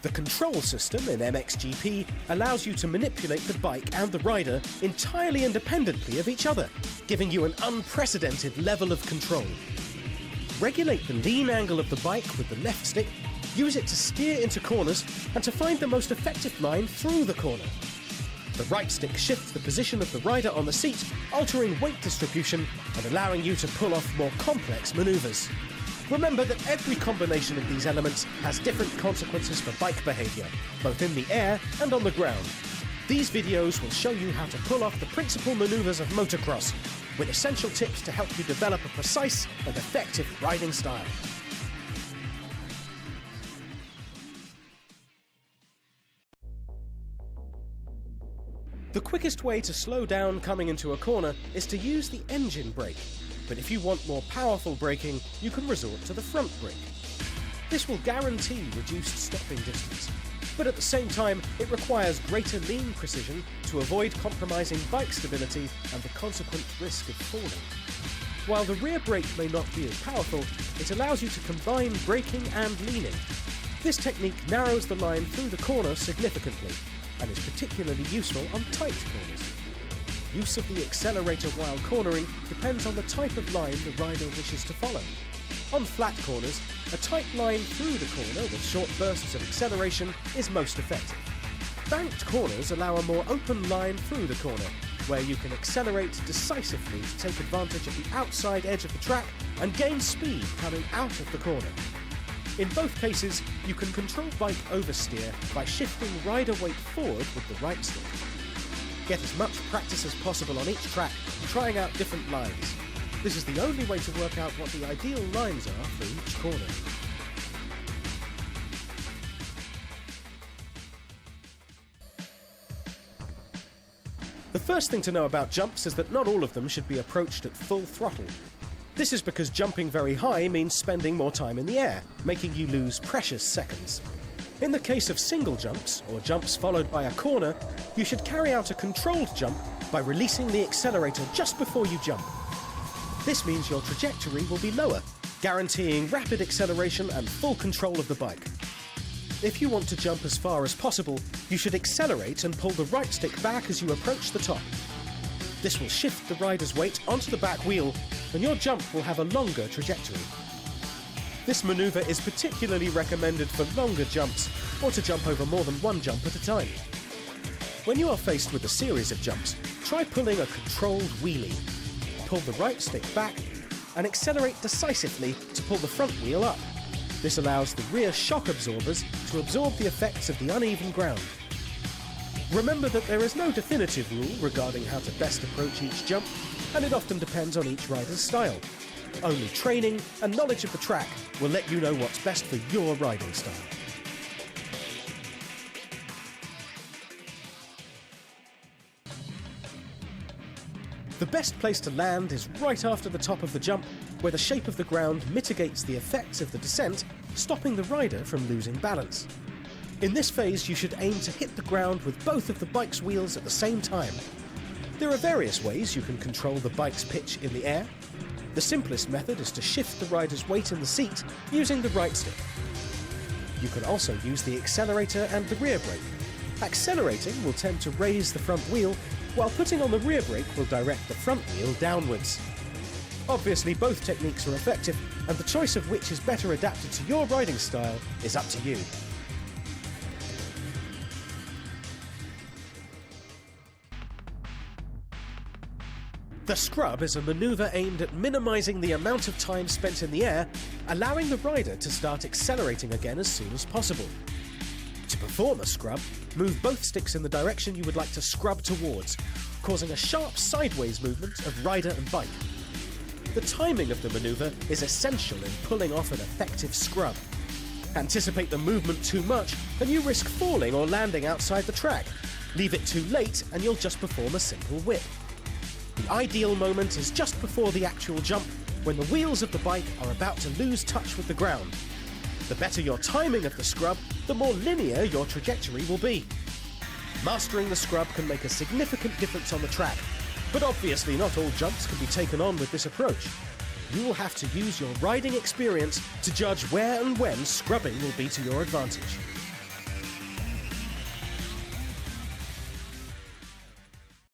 The control system in MXGP allows you to manipulate the bike and the rider entirely independently of each other, giving you an unprecedented level of control. Regulate the lean angle of the bike with the left stick, use it to steer into corners and to find the most effective line through the corner. The right stick shifts the position of the rider on the seat, altering weight distribution and allowing you to pull off more complex maneuvers. Remember that every combination of these elements has different consequences for bike behavior, both in the air and on the ground. These videos will show you how to pull off the principal maneuvers of motocross, with essential tips to help you develop a precise and effective riding style. The quickest way to slow down coming into a corner is to use the engine brake, but if you want more powerful braking, you can resort to the front brake. This will guarantee reduced stopping distance, but at the same time it requires greater lean precision to avoid compromising bike stability and the consequent risk of falling. While the rear brake may not be as powerful, it allows you to combine braking and leaning. This technique narrows the line through the corner significantly, and is particularly useful on tight corners. Use of the accelerator while cornering depends on the type of line the rider wishes to follow. On flat corners, a tight line through the corner with short bursts of acceleration is most effective. Banked corners allow a more open line through the corner, where you can accelerate decisively to take advantage of the outside edge of the track and gain speed coming out of the corner. In both cases, you can control bike oversteer by shifting rider weight forward with the right stick. Get as much practice as possible on each track, trying out different lines. This is the only way to work out what the ideal lines are for each corner. The first thing to know about jumps is that not all of them should be approached at full throttle. This is because jumping very high means spending more time in the air, making you lose precious seconds. In the case of single jumps, or jumps followed by a corner, you should carry out a controlled jump by releasing the accelerator just before you jump. This means your trajectory will be lower, guaranteeing rapid acceleration and full control of the bike. If you want to jump as far as possible, you should accelerate and pull the right stick back as you approach the top. This will shift the rider's weight onto the back wheel, and your jump will have a longer trajectory. This maneuver is particularly recommended for longer jumps, or to jump over more than one jump at a time. When you are faced with a series of jumps, try pulling a controlled wheelie. Pull the right stick back, and accelerate decisively to pull the front wheel up. This allows the rear shock absorbers to absorb the effects of the uneven ground. Remember that there is no definitive rule regarding how to best approach each jump, and it often depends on each rider's style. Only training and knowledge of the track will let you know what's best for your riding style. The best place to land is right after the top of the jump, where the shape of the ground mitigates the effects of the descent, stopping the rider from losing balance. In this phase, you should aim to hit the ground with both of the bike's wheels at the same time. There are various ways you can control the bike's pitch in the air. The simplest method is to shift the rider's weight in the seat using the right stick. You can also use the accelerator and the rear brake. Accelerating will tend to raise the front wheel, while putting on the rear brake will direct the front wheel downwards. Obviously, both techniques are effective, and the choice of which is better adapted to your riding style is up to you. The scrub is a maneuver aimed at minimizing the amount of time spent in the air, allowing the rider to start accelerating again as soon as possible. To perform a scrub, move both sticks in the direction you would like to scrub towards, causing a sharp sideways movement of rider and bike. The timing of the maneuver is essential in pulling off an effective scrub. Anticipate the movement too much and you risk falling or landing outside the track. Leave it too late and you'll just perform a simple whip. The ideal moment is just before the actual jump, when the wheels of the bike are about to lose touch with the ground. The better your timing of the scrub, the more linear your trajectory will be. Mastering the scrub can make a significant difference on the track, but obviously not all jumps can be taken on with this approach. You will have to use your riding experience to judge where and when scrubbing will be to your advantage.